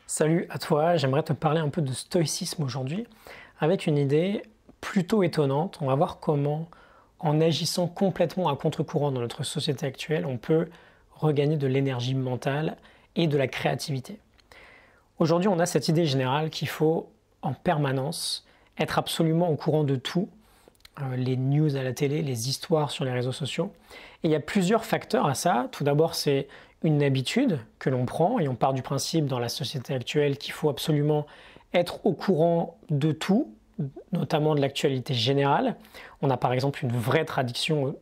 Salut à toi, j'aimerais te parler un peu de stoïcisme aujourd'hui avec une idée plutôt étonnante. On va voir comment, en agissant complètement à contre-courant dans notre société actuelle, on peut regagner de l'énergie mentale et de la créativité. Aujourd'hui, on a cette idée générale qu'il faut en permanence être absolument au courant de tout, les news à la télé, les histoires sur les réseaux sociaux. Et il y a plusieurs facteurs à ça. Tout d'abord, c'est une habitude que l'on prend et on part du principe dans la société actuelle qu'il faut absolument être au courant de tout, notamment de l'actualité générale. On a par exemple une vraie tradition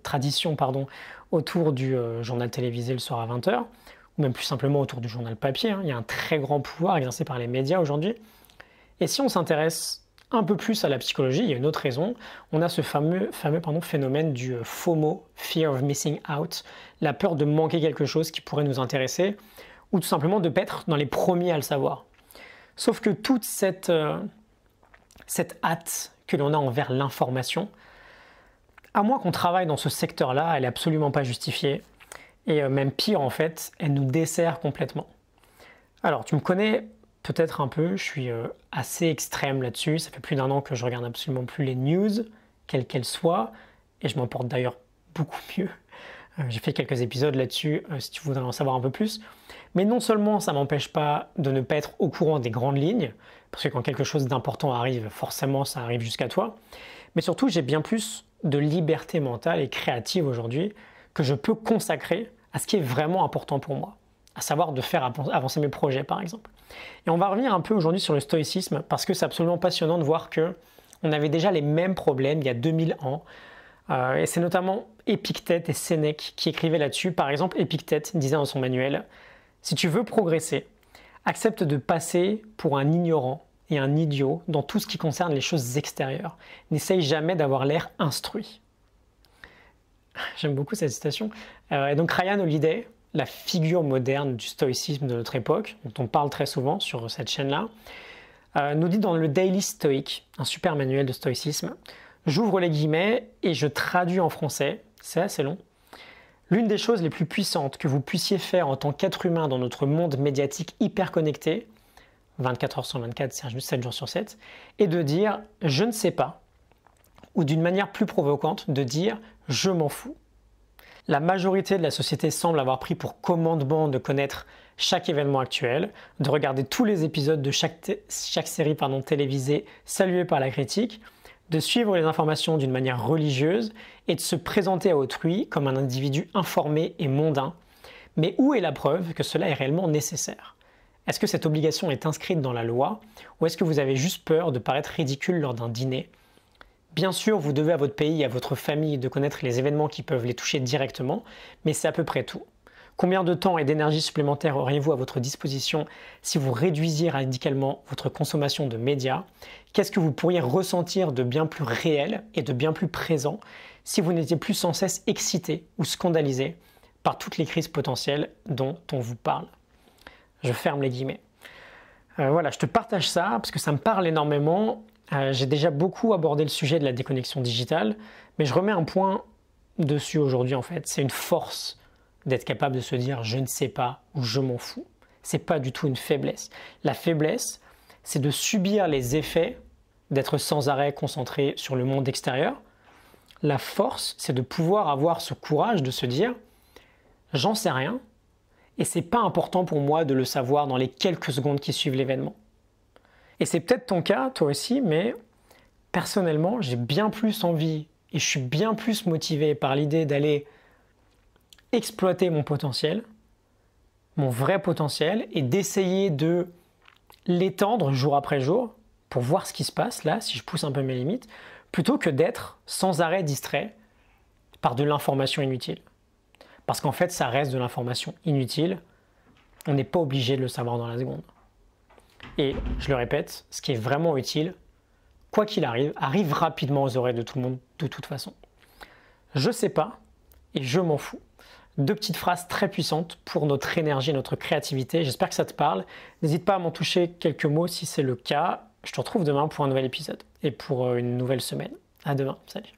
autour du journal télévisé le soir à 20h, ou même plus simplement autour du journal papier. Il y a un très grand pouvoir exercé par les médias aujourd'hui. Et si on s'intéresse un peu plus à la psychologie, il y a une autre raison. On a ce fameux phénomène du FOMO, Fear of Missing Out, la peur de manquer quelque chose qui pourrait nous intéresser, ou tout simplement de ne pas être dans les premiers à le savoir. Sauf que toute cette hâte que l'on a envers l'information, à moins qu'on travaille dans ce secteur-là, elle n'est absolument pas justifiée. Et même pire, en fait, elle nous dessert complètement. Alors, tu me connais peut-être un peu, je suis assez extrême là-dessus. Ça fait plus d'1 an que je regarde absolument plus les news, quelles qu'elles soient, et je m'en porte d'ailleurs beaucoup mieux. J'ai fait quelques épisodes là-dessus, si tu voudrais en savoir un peu plus. Mais non seulement ça m'empêche pas de ne pas être au courant des grandes lignes, parce que quand quelque chose d'important arrive, forcément ça arrive jusqu'à toi, mais surtout j'ai bien plus de liberté mentale et créative aujourd'hui que je peux consacrer à ce qui est vraiment important pour moi, à savoir de faire avancer mes projets par exemple. Et on va revenir un peu aujourd'hui sur le stoïcisme parce que c'est absolument passionnant de voir que on avait déjà les mêmes problèmes il y a 2000 ans. Et c'est notamment Épictète et Sénèque qui écrivaient là-dessus. Par exemple, Épictète disait dans son manuel « Si tu veux progresser, accepte de passer pour un ignorant et un idiot dans tout ce qui concerne les choses extérieures. N'essaye jamais d'avoir l'air instruit. » J'aime beaucoup cette citation. Et donc Ryan Holiday, la figure moderne du stoïcisme de notre époque, dont on parle très souvent sur cette chaîne-là, nous dit dans le Daily Stoic, un super manuel de stoïcisme, j'ouvre les guillemets et je traduis en français, c'est assez long. L'une des choses les plus puissantes que vous puissiez faire en tant qu'être humain dans notre monde médiatique hyper connecté, 24 heures sur 24, 7 jours sur 7, est de dire « je ne sais pas » ou d'une manière plus provocante, de dire « je m'en fous ». La majorité de la société semble avoir pris pour commandement de connaître chaque événement actuel, de regarder tous les épisodes de chaque série télévisée saluée par la critique, de suivre les informations d'une manière religieuse et de se présenter à autrui comme un individu informé et mondain. Mais où est la preuve que cela est réellement nécessaire? Est-ce que cette obligation est inscrite dans la loi ou est-ce que vous avez juste peur de paraître ridicule lors d'un dîner? Bien sûr, vous devez à votre pays et à votre famille de connaître les événements qui peuvent les toucher directement, mais c'est à peu près tout. Combien de temps et d'énergie supplémentaire auriez-vous à votre disposition si vous réduisiez radicalement votre consommation de médias? Qu'est-ce que vous pourriez ressentir de bien plus réel et de bien plus présent si vous n'étiez plus sans cesse excité ou scandalisé par toutes les crises potentielles dont on vous parle? Je ferme les guillemets. Voilà, je te partage ça parce que ça me parle énormément. J'ai déjà beaucoup abordé le sujet de la déconnexion digitale, mais je remets un point dessus aujourd'hui en fait. C'est une force d'être capable de se dire « je ne sais pas » ou « je m'en fous ». C'est pas du tout une faiblesse. La faiblesse, c'est de subir les effets d'être sans arrêt concentré sur le monde extérieur. La force, c'est de pouvoir avoir ce courage de se dire « j'en sais rien et c'est pas important pour moi de le savoir dans les quelques secondes qui suivent l'événement ». Et c'est peut-être ton cas, toi aussi, mais personnellement, j'ai bien plus envie et je suis bien plus motivé par l'idée d'aller exploiter mon potentiel, mon vrai potentiel, et d'essayer de l'étendre jour après jour pour voir ce qui se passe là, si je pousse un peu mes limites, plutôt que d'être sans arrêt distrait par de l'information inutile. Parce qu'en fait, ça reste de l'information inutile. On n'est pas obligé de le savoir dans la seconde. Et je le répète, ce qui est vraiment utile, quoi qu'il arrive rapidement aux oreilles de tout le monde de toute façon. Je sais pas et je m'en fous. 2 petites phrases très puissantes pour notre énergie et notre créativité. J'espère que ça te parle. N'hésite pas à m'en toucher quelques mots si c'est le cas. Je te retrouve demain pour un nouvel épisode et pour une nouvelle semaine. À demain. Salut.